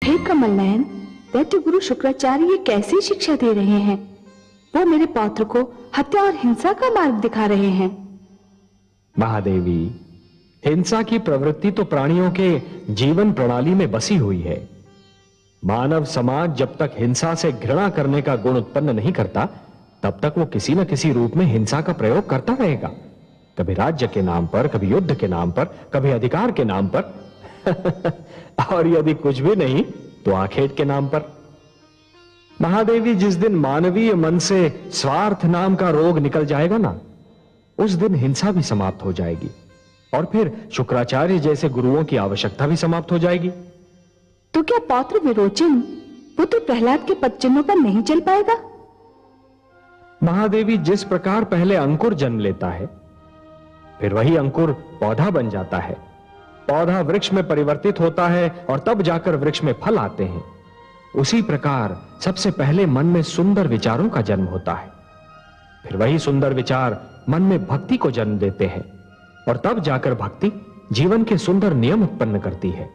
हे कमल नयन, दैत्य गुरु शुक्राचार्य ये कैसी शिक्षा दे रहे हैं? वो मेरे पौत्र को हत्या और हिंसा का मार्ग दिखा रहे हैं। महादेवी, हिंसा की प्रवृत्ति तो प्राणियों के जीवन प्रणाली में बसी हुई है। मानव समाज जब तक हिंसा से घृणा करने का गुण उत्पन्न नहीं करता, तब तक वो किसी न किसी रूप में हिंसा का प्रयोग करता रहेगा। कभी राज्य के नाम पर, कभी युद्ध के नाम पर, कभी अधिकार के नाम पर और यदि कुछ भी नहीं तो आखेट के नाम पर। महादेवी, जिस दिन मानवीय मन से स्वार्थ नाम का रोग निकल जाएगा ना, उस दिन हिंसा भी समाप्त हो जाएगी और फिर शुक्राचार्य जैसे गुरुओं की आवश्यकता भी समाप्त हो जाएगी। तो क्या पौत्र विरोचन पुत्र प्रहलाद के पदचिन्हों पर नहीं चल पाएगा? महादेवी, जिस प्रकार पहले अंकुर जन्म लेता है, फिर वही अंकुर पौधा बन जाता है, पौधा वृक्ष में परिवर्तित होता है और तब जाकर वृक्ष में फल आते हैं, उसी प्रकार सबसे पहले मन में सुंदर विचारों का जन्म होता है। फिर वही सुंदर विचार मन में भक्ति को जन्म देते हैं और तब जाकर भक्ति जीवन के सुंदर नियम उत्पन्न करती है।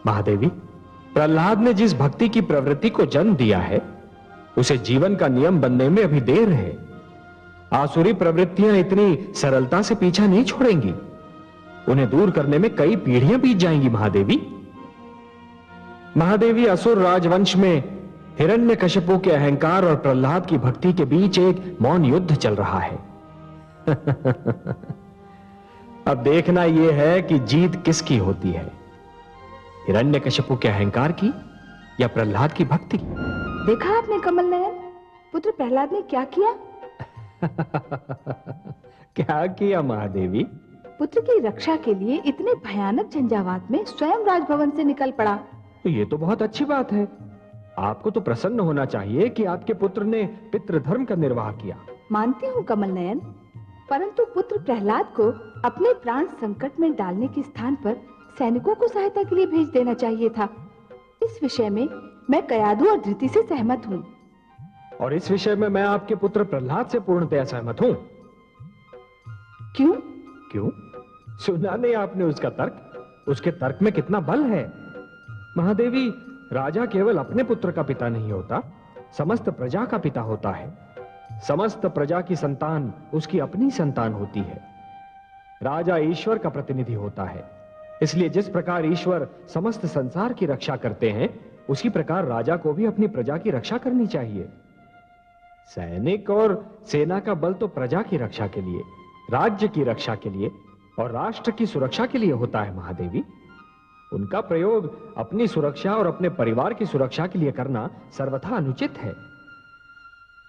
महादेवी, प्रहलाद ने जिस भक्ति की प्रवृत्ति को जन्म दिया है, उसे जीवन का नियम बनने में अभी देर है। आसुरी प्रवृत्तियां इतनी सरलता से पीछा नहीं छोड़ेंगी। उन्हें दूर करने में कई पीढ़ियां बीत जाएंगी। महादेवी, असुर राजवंश में हिरण्यकशिपु के अहंकार और प्रहलाद की भक्ति के बीच एक मौन युद्ध चल रहा है। अब देखना यह है कि जीत किसकी होती है, हिरण्यकशिपु के अहंकार की या प्रहलाद की भक्ति की। देखा आपने कमल नयन, पुत्र प्रहलाद ने क्या किया? क्या किया महादेवी? पुत्र की रक्षा के लिए इतने भयानक झंझावात में स्वयं राजभवन से निकल पड़ा। तो ये तो बहुत अच्छी बात है। आपको तो प्रसन्न होना चाहिए कि आपके पुत्र ने पितृधर्म का निर्वाह किया। मानती हूँ कमल नयन, परंतु पुत्र प्रहलाद को अपने प्राण संकट में डालने के स्थान पर सैनिकों को सहायता के लिए भेज देना चाहिए था। इस विषय में मैं कयादु और धृति से सहमत हूँ। और इस विषय में मैं आपके पुत्र प्रहलाद से पूर्णतया सहमत हूँ। क्यों? क्यों? सुना नहीं आपने उसका तर्क? उसके तर्क में कितना बल है। महादेवी, राजा केवल अपने पुत्र का पिता नहीं होता, समस्त प्रजा का पिता होता है। समस्त प्रजा की संतान उसकी अपनी संतान होती है। राजा ईश्वर का प्रतिनिधि होता है, इसलिए जिस प्रकार ईश्वर समस्त संसार की रक्षा करते हैं, उसी प्रकार राजा को भी अपनी प्रजा की रक्षा करनी चाहिए। सैनिक और सेना का बल तो प्रजा की रक्षा के लिए, राज्य की रक्षा के लिए और राष्ट्र की सुरक्षा के लिए होता है। महादेवी, उनका प्रयोग अपनी सुरक्षा और अपने परिवार की सुरक्षा के लिए करना सर्वथा अनुचित है।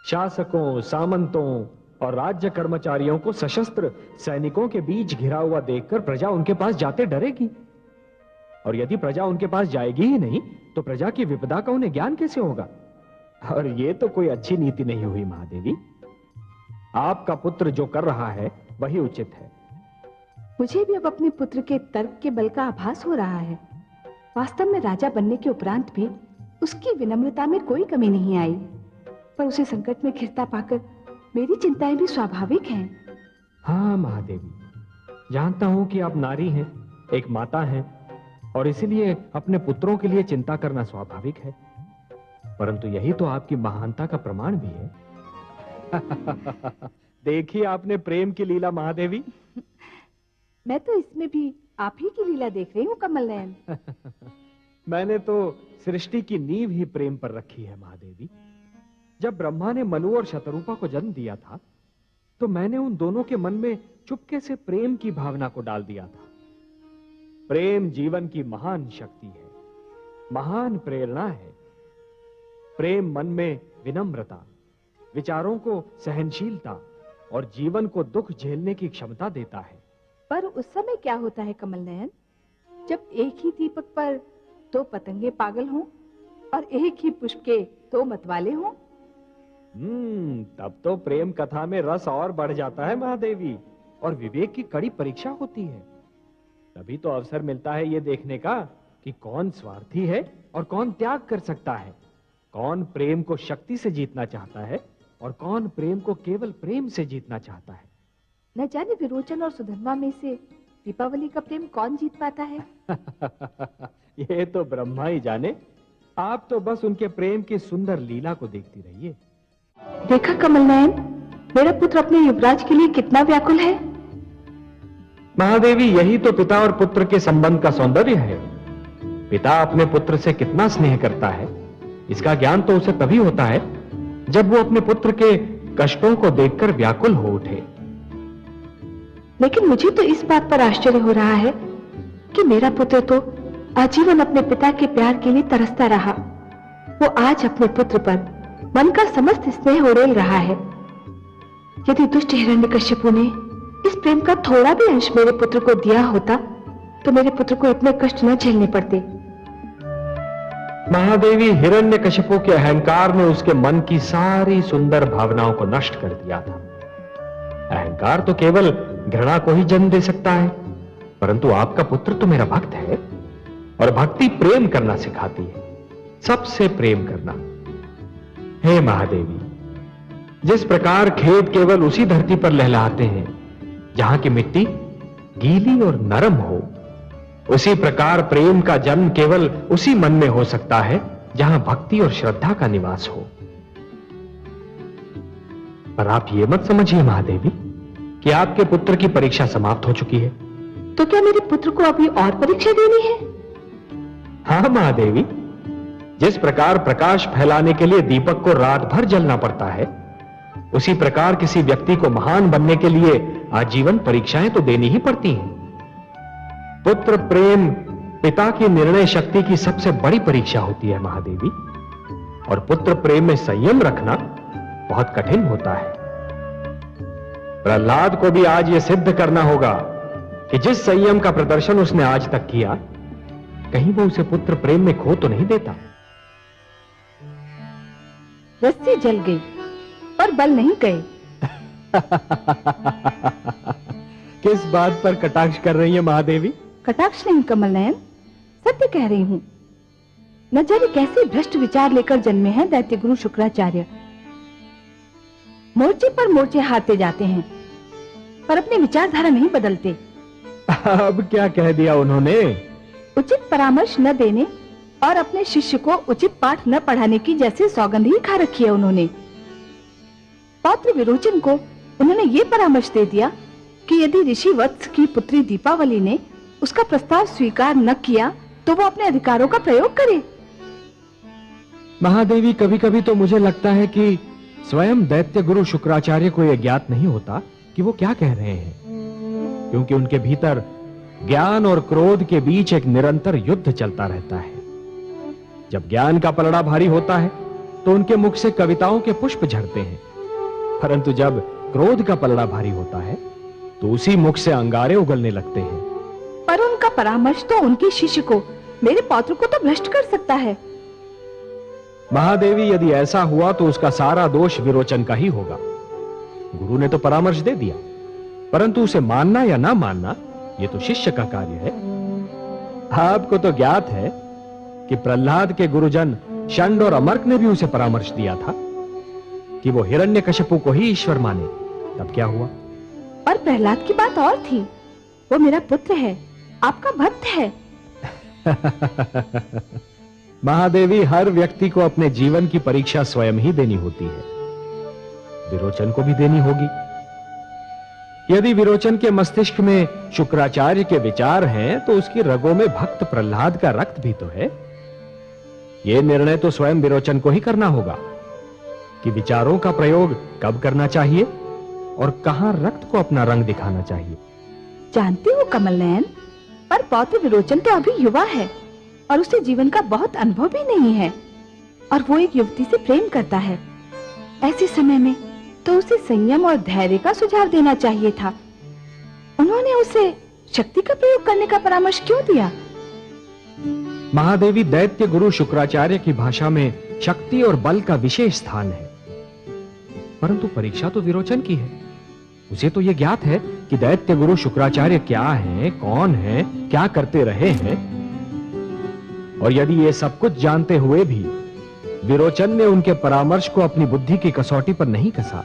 शासकों, सामंतों और राज्य कर्मचारियों को सशस्त्र सैनिकों के बीच घिरा हुआ देखकर प्रजा उनके पास जाते डरेगी, और यदि प्रजा उनके पास जाएगी ही नहीं तो प्रजा की विपदा का उन्हें ज्ञान कैसे होगा? और यह तो कोई अच्छी नीति नहीं हुई। महादेवी, आपका पुत्र जो कर रहा है वही उचित है। मुझे भी अब अपने पुत्र के तर्क के बल का आभास हो रहा है। वास्तव में राजा बनने के उपरांत भी उसकी विनम्रता में कोई कमी नहीं आई, पर उसे संकट में घिरता पाकर मेरी चिंताएं भी स्वाभाविक हैं। हाँ महादेवी, जानता हूं कि आप नारी हैं, एक माता हैं, और इसीलिए अपने पुत्रों के लिए चिंता करना स्वाभाविक है, परंतु यही तो आपकी महानता का प्रमाण भी है। देखिए आपने प्रेम की लीला महादेवी। मैं तो इसमें भी आप ही की लीला देख रही हूँ कमल नयन। मैंने तो सृष्टि की नींव ही प्रेम पर रखी है महादेवी। जब ब्रह्मा ने मनु और शतरूपा को जन्म दिया था, तो मैंने उन दोनों के मन में चुपके से प्रेम की भावना को डाल दिया था। प्रेम जीवन की महान शक्ति है, महान प्रेरणा है। प्रेम मन में विनम्रता, विचारों को सहनशीलता और जीवन को दुख झेलने की क्षमता देता है। पर उस समय क्या होता है कमल नयन, जब एक ही दीपक पर दो पतंगे पागल हों और एक ही पुष्प के दो मतवाले हों? तब तो प्रेम कथा में रस और बढ़ जाता है महादेवी, और विवेक की कड़ी परीक्षा होती है। तभी तो अवसर मिलता है ये देखने का कि कौन स्वार्थी है और कौन त्याग कर सकता है, कौन प्रेम को शक्ति से जीतना चाहता है और कौन प्रेम को केवल प्रेम से जीतना चाहता है। न जाने विरोचन और सुधर्मा में से दीपावली का प्रेम कौन जीत पाता है? ये तो ब्रह्मा ही जाने। आप तो बस उनके प्रेम की सुंदर लीला को देखती रहिए। देखा कमल नयन, मेरा पुत्र अपने युवराज के लिए कितना व्याकुल है। महादेवी, यही तो पिता और पुत्र के संबंध का सौंदर्य है। पिता अपने पुत्र से कितना स्नेह करता है, इसका ज्ञान तो उसे तभी होता है जब वो अपने पुत्र के कष्टों को देखकर व्याकुल हो उठे। लेकिन मुझे तो इस बात पर आश्चर्य हो रहा है कि मेरा पुत्र तो आजीवन अपने पिता के प्यार के लिए तरसता रहा। वो आज अपने पुत्र पर मन का समस्त स्नेह उड़ेल रहा है। यदि दुष्ट हिरण्यकश्यपु ने इस प्रेम का थोड़ा भी अंश मेरे पुत्र को दिया होता तो मेरे पुत्र को इतने कष्ट न झेलने पड़ते। महादेवी, हिरण्यकश्यपु के अहंकार ने उसके मन की सारी सुंदर भावनाओं को नष्ट कर दिया था। अहंकार तो केवल घृणा को ही जन्म दे सकता है, परंतु आपका पुत्र तो मेरा भक्त है और भक्ति प्रेम करना सिखाती है, सबसे प्रेम करना। हे महादेवी, जिस प्रकार खेत केवल उसी धरती पर लहलहाते हैं जहां की मिट्टी गीली और नरम हो, उसी प्रकार प्रेम का जन्म केवल उसी मन में हो सकता है जहां भक्ति और श्रद्धा का निवास हो। पर आप ये मत समझिए महादेवी कि आपके पुत्र की परीक्षा समाप्त हो चुकी है। तो क्या मेरे पुत्र को अभी और परीक्षा देनी है? हाँ महादेवी, जिस प्रकार प्रकाश फैलाने के लिए दीपक को रात भर जलना पड़ता है, उसी प्रकार किसी व्यक्ति को महान बनने के लिए आजीवन परीक्षाएं तो देनी ही पड़ती हैं। पुत्र प्रेम पिता की निर्णय शक्ति की सबसे बड़ी परीक्षा होती है महादेवी, और पुत्र प्रेम में संयम रखना बहुत कठिन होता है। प्रहलाद को भी आज यह सिद्ध करना होगा कि जिस संयम का प्रदर्शन उसने आज तक किया, कहीं वो उसे पुत्र प्रेम में खो तो नहीं देता। रस्सी जल गई और बल नहीं गए। किस बात पर कटाक्ष कर रही है महादेवी? कटाक्ष नहीं कमल नयन, सत्य कह रही हूँ। न जाने कैसे भ्रष्ट विचार लेकर जन्मे हैं दैत्य गुरु शुक्राचार्य। मोर्चे पर मोर्चे हारते जाते हैं पर अपनी विचारधारा नहीं बदलते। अब क्या कह दिया उन्होंने? उचित परामर्श न देने और अपने शिष्य को उचित पाठ न पढ़ाने की जैसे सौगंध ही खा रखी है उन्होंने। पौत्र विरोचन को उन्होंने ये परामर्श दे दिया कि यदि ऋषि वत्स की पुत्री दीपावली ने उसका प्रस्ताव स्वीकार न किया तो वो अपने अधिकारों का प्रयोग करे। महादेवी, कभी कभी तो मुझे लगता है कि स्वयं दैत्य गुरु शुक्राचार्य को यह ज्ञात नहीं होता कि वो क्या कह रहे हैं, क्योंकि उनके भीतर ज्ञान और क्रोध के बीच एक निरंतर युद्ध चलता रहता है। जब ज्ञान का पलड़ा भारी होता है तो उनके मुख से कविताओं के पुष्प झरते हैं, परंतु जब क्रोध का पलड़ा भारी होता है तो उसी मुख से अंगारे उगलने लगते हैं। पर उनका परामर्श तो उनके शिष्य को, मेरे पौत्र को तो भ्रष्ट कर सकता है। महादेवी, यदि ऐसा हुआ तो उसका सारा दोष विरोचन का ही होगा। गुरु ने तो परामर्श दे दिया, परंतु उसे मानना या ना मानना ये तो शिष्य का कार्य है। आपको तो ज्ञात है कि प्रहलाद के गुरुजन षंड और अमर्क ने भी उसे परामर्श दिया था कि वो हिरण्यकश्यपु को ही ईश्वर माने। तब क्या हुआ? पर प्रहलाद की बात और थी। वो मेरा पुत्र है, आपका भक्त है। महादेवी, हर व्यक्ति को अपने जीवन की परीक्षा स्वयं ही देनी होती है। विरोचन को भी देनी होगी। यदि विरोचन के मस्तिष्क में शुक्राचार्य के विचार हैं तो उसकी रगों में भक्त प्रहलाद का रक्त भी तो है। यह निर्णय तो स्वयं विरोचन को ही करना होगा कि विचारों का प्रयोग कब करना चाहिए और कहां रक्त को अपना रंग दिखाना चाहिए। जानती हो कमल नयन, पर पौत्र विरोचन तो अभी युवा है और उसे जीवन का बहुत अनुभव भी नहीं है, और वो एक युवती से प्रेम करता है। ऐसे समय में तो उसे संयम और धैर्य का सुझाव देना चाहिए था। उन्होंने उसे शक्ति का प्रयोग करने का परामर्श क्यों दिया? महादेवी, दैत्य गुरु शुक्राचार्य की भाषा में शक्ति और बल का विशेष स्थान है, परंतु परीक्षा तो विरोचन की है। उसे तो यह ज्ञात है कि दैत्य गुरु शुक्राचार्य क्या हैं, कौन हैं, क्या करते रहे हैं, और यदि ये सब कुछ जानते हुए भी विरोचन ने उनके परामर्श को अपनी बुद्धि की कसौटी पर नहीं कसा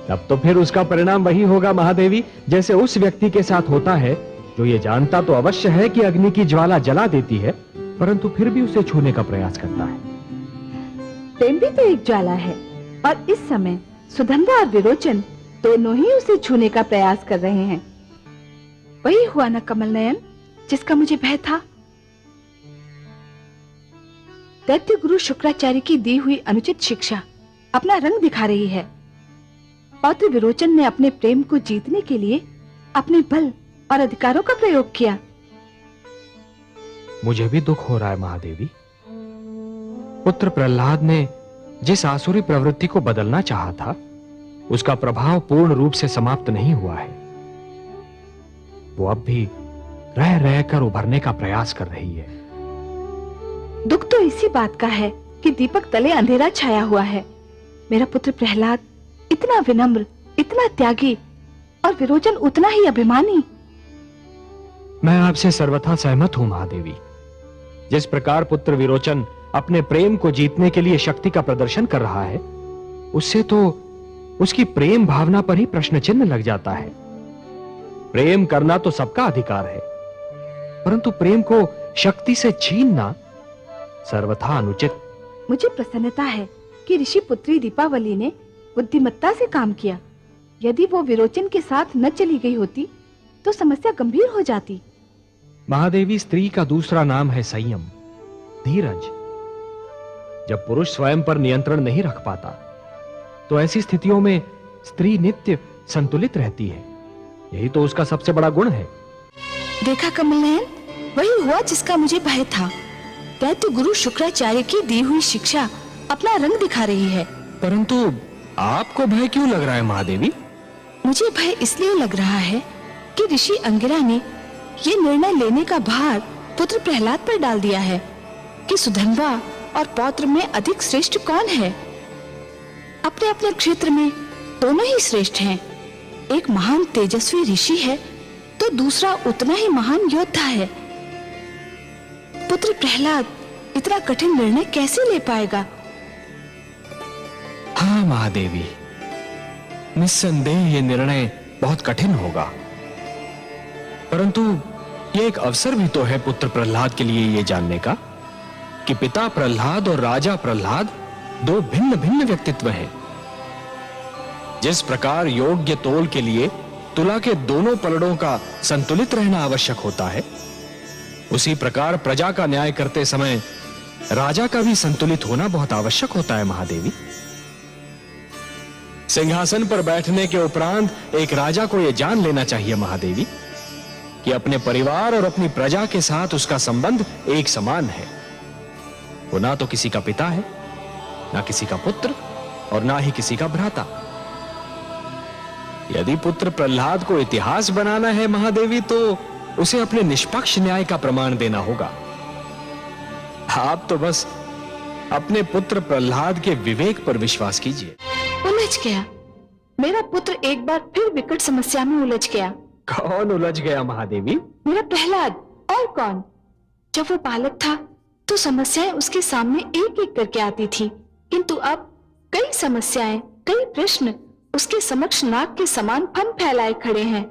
तब तो फिर उसका परिणाम वही होगा महादेवी, जैसे उस व्यक्ति के साथ होता है जो ये जानता तो अवश्य है कि अग्नि की ज्वाला जला देती है, परंतु फिर भी उसे छूने का प्रयास करता है। प्रेम भी तो एक ज्वाला है, और इस समय सुधन्वा और विरोचन दोनों ही उसे छूने का प्रयास कर रहे हैं। वही हुआ ना कमल नयन, जिसका मुझे भय था। दैत्य गुरु शुक्राचार्य की दी हुई अनुचित शिक्षा अपना रंग दिखा रही है। पौत्र विरोचन ने अपने प्रेम को जीतने के लिए अपने बल और अधिकारों का प्रयोग किया। मुझे भी दुख हो रहा है महादेवी। पुत्र प्रहलाद ने जिस आसुरी प्रवृत्ति को बदलना चाहा था, उसका प्रभाव पूर्ण रूप से समाप्त नहीं हुआ है। वो अब भी रह रहकर उभरने का प्रयास कर रही है। दुख तो इसी बात का है कि दीपक तले अंधेरा छाया हुआ है। मेरा पुत्र प्रहलाद इतना विनम्र, इतना त्यागी, और विरोचन उतना ही अभिमानी। मैं आपसे सर्वथा सहमत हूं महादेवी। जिस प्रकार पुत्र विरोचन अपने प्रेम को जीतने के लिए शक्ति का प्रदर्शन कर रहा है, उससे तो उसकी प्रेम भावना पर ही प्रश्न चिन्ह लग जाता है। प्रेम करना तो सबका अधिकार है, परंतु प्रेम को शक्ति से छीनना सर्वथा अनुचित। मुझे प्रसन्नता है कि ऋषि पुत्री दीपावली ने बुद्धिमत्ता से काम किया। यदि वो विरोचन के साथ न चली गई होती तो समस्या गंभीर हो जाती। महादेवी, स्त्री का दूसरा नाम है संयम, धीरज। जब पुरुष स्वयं पर नियंत्रण नहीं रख पाता, तो ऐसी स्थितियों में स्त्री नित्य संतुलित रहती है। यही तो उसका सबसे बड़ा गुण है। देखा कमल नयन, वही हुआ जिसका मुझे भय था। दैत्य गुरु शुक्राचार्य की दी हुई शिक्षा अपना रंग दिखा रही है। परंतु आपको भय क्यों लग रहा है महादेवी? मुझे भय इसलिए लग रहा है कि ऋषि अंगिरा ने ये निर्णय लेने का भार पुत्र प्रहलाद पर डाल दिया है कि सुधन्वा और पौत्र में अधिक श्रेष्ठ कौन है। अपने अपने क्षेत्र में दोनों ही श्रेष्ठ हैं। एक महान तेजस्वी ऋषि है तो दूसरा उतना ही महान योद्धा है। पुत्र प्रहलाद इतना कठिन निर्णय कैसे ले पाएगा? हाँ महादेवी, निस्संदेह ये निर्णय बहुत कठिन होगा, परंतु ये एक अवसर भी तो है पुत्र प्रहलाद के लिए ये जानने का कि पिता प्रहलाद और राजा प्रहलाद दो भिन्न भिन्न व्यक्तित्व हैं। जिस प्रकार योग्य तोल के लिए तुला के दोनों पलड़ों का संतुलित रहना आवश्यक होता है, उसी प्रकार प्रजा का न्याय करते समय राजा का भी संतुलित होना बहुत आवश्यक होता है महादेवी। सिंहासन पर बैठने के उपरांत एक राजा को यह जान लेना चाहिए महादेवी कि अपने परिवार और अपनी प्रजा के साथ उसका संबंध एक समान है। वो ना तो किसी का पिता है, ना किसी का पुत्र, और ना ही किसी का भ्राता। यदि पुत्र प्रहलाद को इतिहास बनाना है महादेवी, तो उसे अपने निष्पक्ष न्याय का प्रमाण देना होगा। आप तो बस अपने पुत्र प्रहलाद के विवेक पर विश्वास कीजिए। उलझ गया मेरा पुत्र, एक बार फिर विकट समस्या में उलझ गया। कौन उलझ गया महादेवी? मेरा प्रहलाद, और कौन। जब वो बालक था तो समस्याएं उसके सामने एक एक करके आती थी, किंतु अब कई समस्याएं, कई प्रश्न उसके समक्ष नाग के समान फन फैलाए खड़े हैं।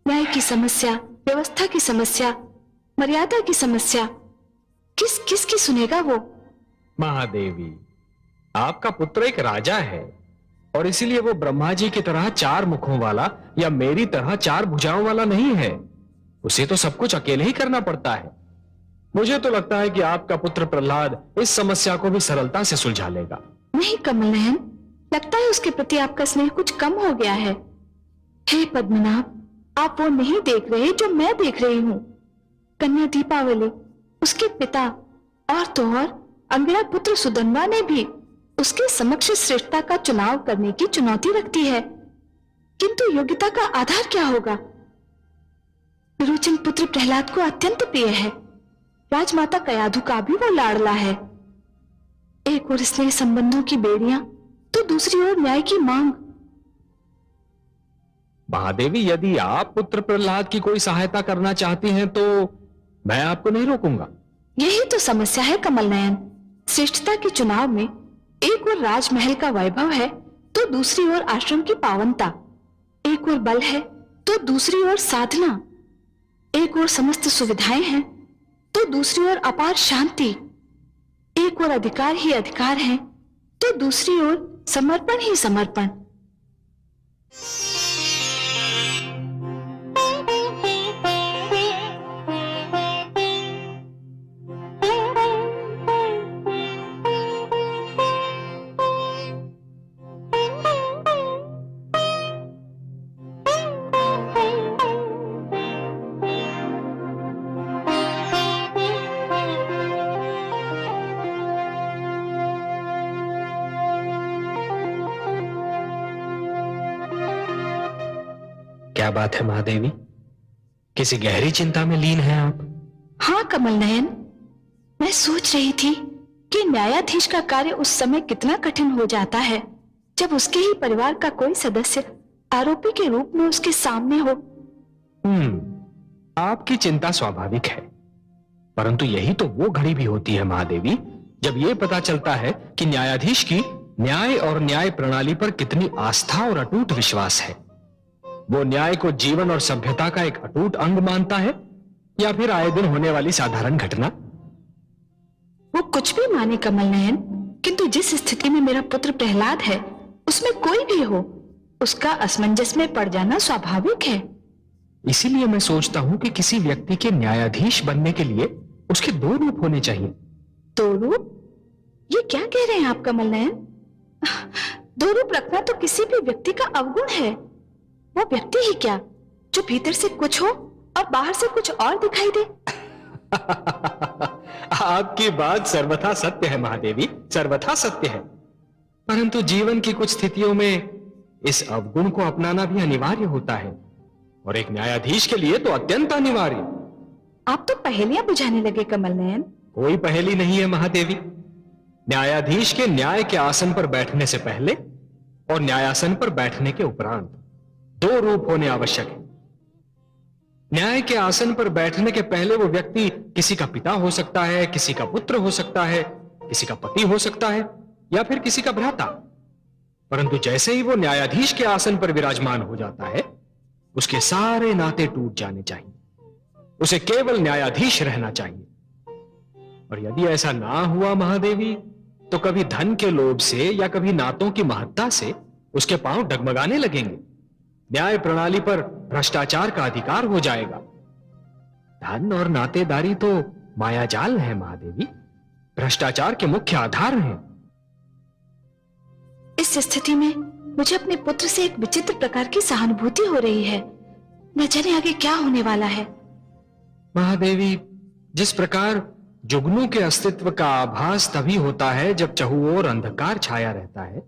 न्याय की समस्या, व्यवस्था की समस्या, मर्यादा की समस्या, किसकी सुनेगा वो? महादेवी, आपका पुत्र एक राजा है और इसीलिए वो ब्रह्मा जी की तरह चार मुखों वाला या मेरी तरह चार भुजाओं वाला नहीं है। उसे तो सब कुछ अकेले ही करना पड़ता है। मुझे तो लगता है कि आपका पुत्र प्रहलाद इस समस्या को भी सरलता से सुलझा लेगा। नहीं कमल नयन, लगता है उसके प्रति आपका स्नेह कुछ कम हो गया है। हे पद्मनाभ, आप वो नहीं देख रहे जो मैं देख रही हूँ। कन्या दीपावली, उसके पिता और तो और अंगिरा पुत्र सुधन्वा ने भी उसके समक्ष श्रेष्ठता का चुनाव करने की चुनौती रखती है, किंतु योग्यता का आधार क्या होगा? विरोचन पुत्र प्रहलाद को अत्यंत प्रिय है। राजमाता कयाधु का भी वो लाडला है। एक ओर स्नेह संबंधों की बेड़ियां, तो दूसरी ओर न्याय की मांग। महादेवी, यदि आप पुत्र प्रहलाद की कोई सहायता करना चाहती हैं तो मैं आपको नहीं रोकूंगा। यही तो समस्या है कमल नयन। श्रेष्ठता के चुनाव में एक ओर राजमहल का वैभव है तो दूसरी ओर आश्रम की पावनता। एक ओर बल है तो दूसरी ओर साधना। एक ओर समस्त सुविधाएं हैं तो दूसरी ओर अपार शांति। एक ओर अधिकार ही अधिकार है तो दूसरी ओर समर्पण ही समर्पण। क्या बात है महादेवी, किसी गहरी चिंता में लीन हैं आप? हाँ कमल नयन, मैं सोच रही थी कि न्यायाधीश का कार्य उस समय कितना कठिन हो जाता है जब उसके ही परिवार का कोई सदस्य आरोपी के रूप में उसके सामने हो। आपकी चिंता स्वाभाविक है, परंतु यही तो वो घड़ी भी होती है महादेवी जब ये पता चलता है कि न्यायाधीश की न्याय और न्याय प्रणाली पर कितनी आस्था और अटूट विश्वास है। वो न्याय को जीवन और सभ्यता का एक अटूट अंग मानता है या फिर आए दिन होने वाली साधारण घटना? वो कुछ भी माने कमल नयन, किंतु जिस स्थिति में मेरा पुत्र प्रहलाद है उसमें कोई भी हो, उसका असमंजस में पड़ जाना स्वाभाविक है। इसीलिए मैं सोचता हूं कि किसी व्यक्ति के न्यायाधीश बनने के लिए उसके दो रूप होने चाहिए। दो रूप? ये क्या कह रहे हैं आप कमल नयन? दो रूप रखना तो किसी भी व्यक्ति का अवगुण है। वो व्यक्ति ही क्या जो भीतर से कुछ हो और बाहर से कुछ और दिखाई दे। आपकी बात सर्वथा सत्य है महादेवी, सर्वथा सत्य है, परंतु जीवन की कुछ स्थितियों में इस अवगुण को अपनाना भी अनिवार्य होता है और एक न्यायाधीश के लिए तो अत्यंत अनिवार्य। आप तो पहेलियां बुझाने लगे कमल नयन। कोई पहेली नहीं है महादेवी। न्यायाधीश के न्याय के आसन पर बैठने से पहले और न्यायासन पर बैठने के उपरांत दो रूप होने आवश्यक है। न्याय के आसन पर बैठने के पहले वो व्यक्ति किसी का पिता हो सकता है, किसी का पुत्र हो सकता है, किसी का पति हो सकता है या फिर किसी का भ्राता। परंतु जैसे ही वो न्यायाधीश के आसन पर विराजमान हो जाता है उसके सारे नाते टूट जाने चाहिए, उसे केवल न्यायाधीश रहना चाहिए। और यदि ऐसा ना हुआ महादेवी तो कभी धन के लोभ से या कभी नातों की महत्ता से उसके पांव डगमगाने लगेंगे। न्याय प्रणाली पर भ्रष्टाचार का अधिकार हो जाएगा। धन और नातेदारी तो मायाजाल है महादेवी, भ्रष्टाचार के मुख्य आधार हैं। इस स्थिति में मुझे अपने पुत्र से एक विचित्र प्रकार की सहानुभूति हो रही है। न जाने आगे क्या होने वाला है। महादेवी, जिस प्रकार जुगनू के अस्तित्व का आभास तभी होता है जब चहुओर अंधकार छाया रहता है,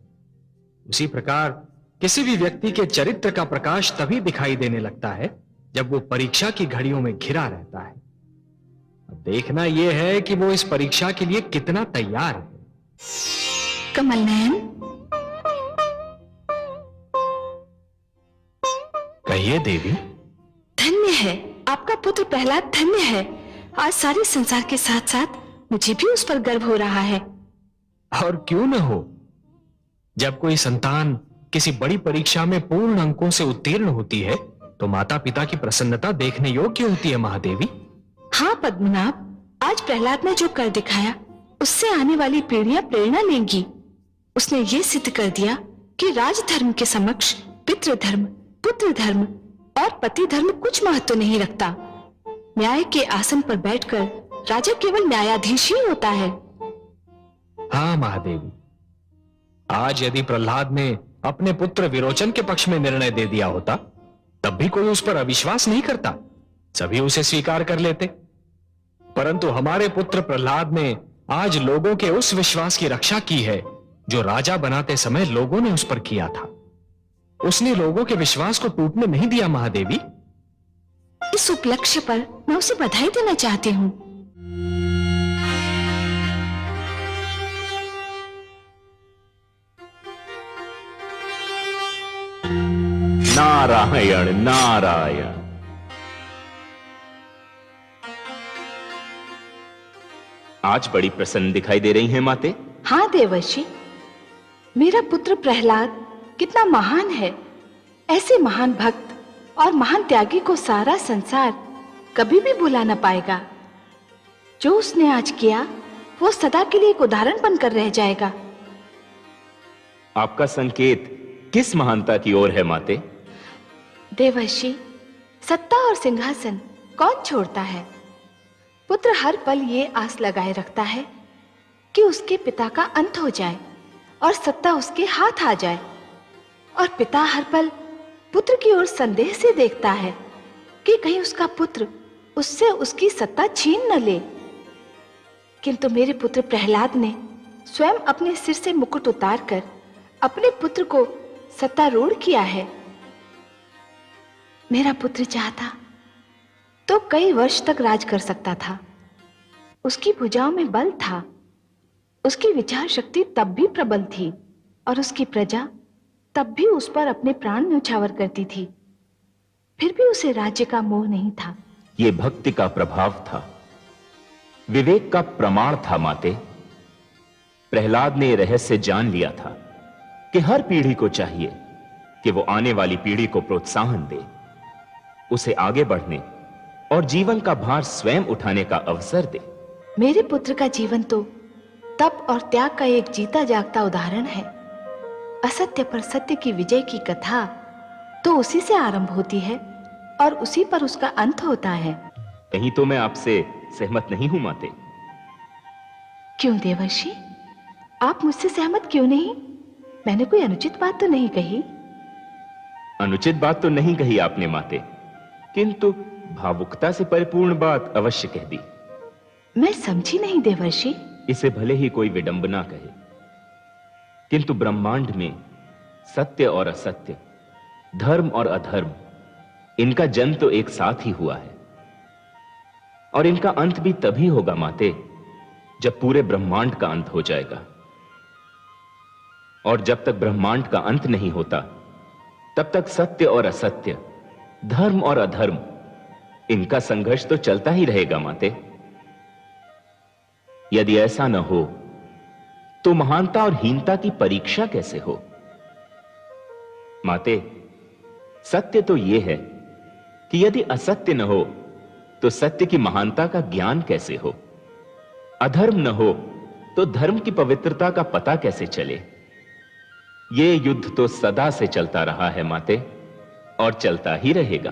उसी प्रकार किसी भी व्यक्ति के चरित्र का प्रकाश तभी दिखाई देने लगता है जब वो परीक्षा की घड़ियों में घिरा रहता है। अब देखना यह है कि वो इस परीक्षा के लिए कितना तैयार है। कमल नयन, कहिए देवी। धन्य है आपका पुत्र प्रहलाद, धन्य है। आज सारे संसार के साथ साथ मुझे भी उस पर गर्व हो रहा है। और क्यों न हो। जब कोई संतान किसी बड़ी परीक्षा में पूर्ण अंकों से उत्तीर्ण होती है तो माता पिता की प्रसन्नता देखने योग्य होती है महादेवी। हाँ पद्मनाभ, आज प्रहलाद ने जो कर दिखाया उससे आने वाली पीढ़ियां प्रेरणा लेंगी। उसने ये सिद्ध कर दिया कि राजधर्म के समक्ष पितृधर्म, पुत्र धर्म और पति धर्म कुछ महत्व नहीं रखता। न्याय के आसन पर बैठकर राजा केवल न्यायाधीश ही होता है। हाँ महादेवी, आज यदि प्रहलाद ने अपने पुत्र विरोचन के पक्ष में निर्णय दे दिया होता तब भी कोई उस पर अविश्वास नहीं करता, सभी उसे स्वीकार कर लेते। परंतु हमारे पुत्र प्रहलाद ने आज लोगों के उस विश्वास की रक्षा की है जो राजा बनाते समय लोगों ने उस पर किया था। उसने लोगों के विश्वास को टूटने नहीं दिया महादेवी। इस उपलक्ष्य पर मैं उसे बधाई देना चाहती हूँ। नारायण नारायण। आज बड़ी प्रसन्न दिखाई दे रही हैं माते। हाँ देवर्षि, मेरा पुत्र प्रहलाद कितना महान है। ऐसे महान भक्त और महान त्यागी को सारा संसार कभी भी भुला न पाएगा। जो उसने आज किया वो सदा के लिए एक उदाहरण बनकर रह जाएगा। आपका संकेत किस महानता की ओर है माते? देवर्षि, सत्ता और सिंहासन कौन छोड़ता है? पुत्र हर पल ये आस लगाए रखता है कि उसके पिता का अंत हो जाए और सत्ता उसके हाथ आ जाए, और पिता हर पल पुत्र की ओर संदेह से देखता है कि कहीं उसका पुत्र उससे उसकी सत्ता छीन न ले। किंतु मेरे पुत्र प्रहलाद ने स्वयं अपने सिर से मुकुट उतारकर अपने पुत्र को सत्तारूढ़ किया है। मेरा पुत्र चाहता तो कई वर्ष तक राज कर सकता था। उसकी भुजाओं में बल था, उसकी विचार शक्ति तब भी प्रबल थी, और उसकी प्रजा तब भी उस पर अपने प्राण न्यौछावर करती थी। फिर भी उसे राज्य का मोह नहीं था। ये भक्ति का प्रभाव था, विवेक का प्रमाण था माते। प्रहलाद ने रहस्य जान लिया था कि हर पीढ़ी को चाहिए कि वो आने वाली पीढ़ी को प्रोत्साहन दे, उसे आगे बढ़ने और जीवन का भार स्वयं उठाने का अवसर दे। मेरे पुत्र का जीवन तो तप और त्याग का एक जीता जागता उदाहरण है। असत्य पर सत्य की विजय की कथा तो उसी से आरंभ होती है और उसी पर उसका अंत होता है। कहीं तो मैं आपसे सहमत नहीं हूं माते। क्यों देवर्षि, आप मुझसे सहमत क्यों नहीं? मैंने कोई अनुचित बात तो नहीं कही। अनुचित बात तो नहीं कही आपने माते, किंतु भावुकता से परिपूर्ण बात अवश्य कह दी। मैं समझी नहीं देवर्षि। इसे भले ही कोई विडंबना कहे, किंतु ब्रह्मांड में सत्य और असत्य, धर्म और अधर्म, इनका जन्म तो एक साथ ही हुआ है, और इनका अंत भी तभी होगा माते जब पूरे ब्रह्मांड का अंत हो जाएगा। और जब तक ब्रह्मांड का अंत नहीं होता तब तक सत्य और असत्य, धर्म और अधर्म, इनका संघर्ष तो चलता ही रहेगा माते। यदि ऐसा न हो तो महानता और हीनता की परीक्षा कैसे हो? माते, सत्य तो यह है कि यदि असत्य न हो तो सत्य की महानता का ज्ञान कैसे हो? अधर्म न हो तो धर्म की पवित्रता का पता कैसे चले? ये युद्ध तो सदा से चलता रहा है माते, और चलता ही रहेगा।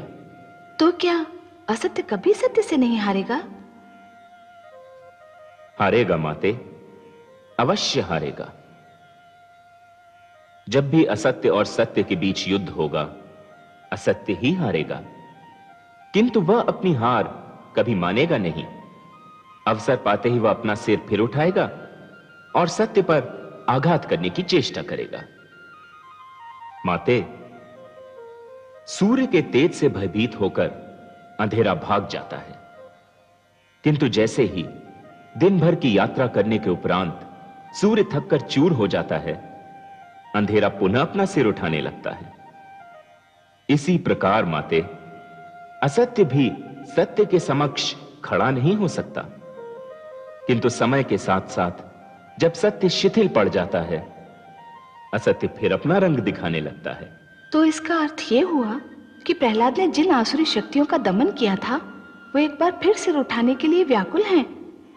तो क्या असत्य कभी सत्य से नहीं हारेगा? हारेगा माते, अवश्य हारेगा। जब भी असत्य और सत्य के बीच युद्ध होगा, असत्य ही हारेगा, किंतु वह अपनी हार कभी मानेगा नहीं। अवसर पाते ही वह अपना सिर फिर उठाएगा और सत्य पर आघात करने की चेष्टा करेगा। माते, सूर्य के तेज से भयभीत होकर अंधेरा भाग जाता है, किंतु जैसे ही दिन भर की यात्रा करने के उपरांत सूर्य थककर चूर हो जाता है, अंधेरा पुनः अपना सिर उठाने लगता है। इसी प्रकार माते, असत्य भी सत्य के समक्ष खड़ा नहीं हो सकता, किंतु समय के साथ साथ जब सत्य शिथिल पड़ जाता है, असत्य फिर अपना रंग दिखाने लगता है। तो इसका अर्थ यह हुआ कि प्रहलाद ने जिन आसुरी शक्तियों का दमन किया था, वो एक बार फिर सिर उठाने के लिए व्याकुल हैं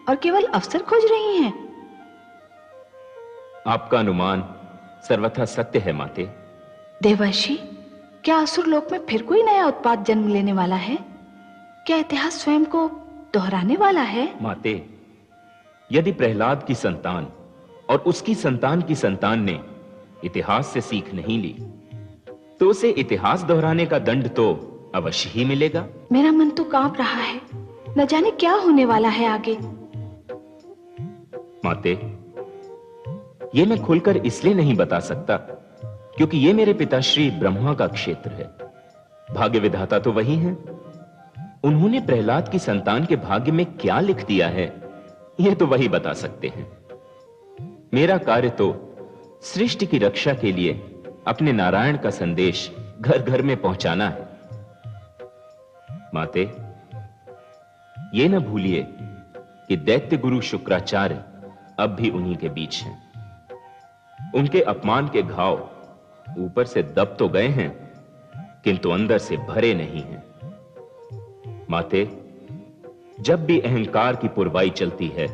और केवल अवसर खोज रही हैं। आपका अनुमान सर्वथा सत्य है माते। देवर्षि, क्या असुर लोक में फिर कोई नया उत्पात जन्म लेने वाला है? क्या इतिहास स्वयं को दोहराने वाला है? माते, यदि प्रहलाद की संतान और उसकी संतान की संतान ने इतिहास से सीख नहीं ली, तो उसे इतिहास दोहराने का दंड तो अवश्य ही मिलेगा। मेरा मन तो कांप रहा है, न जाने क्या होने वाला है आगे। माते, ये मैं खुलकर इसलिए नहीं बता सकता क्योंकि ये मेरे पिताश्री ब्रह्मा का क्षेत्र है। भाग्य विधाता तो वही हैं। उन्होंने प्रहलाद की संतान के भाग्य में क्या लिख दिया है, यह तो वही बता सकते हैं। मेरा कार्य तो सृष्टि की रक्षा के लिए अपने नारायण का संदेश घर घर में पहुंचाना है। माते, ये न भूलिए कि दैत्य गुरु शुक्राचार्य अब भी उन्हीं के बीच हैं। उनके अपमान के घाव ऊपर से दब तो गए हैं, किंतु अंदर से भरे नहीं हैं। माते, जब भी अहंकार की पुरवाई चलती है,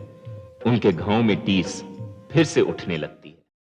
उनके घावों में टीस फिर से उठने लगती है।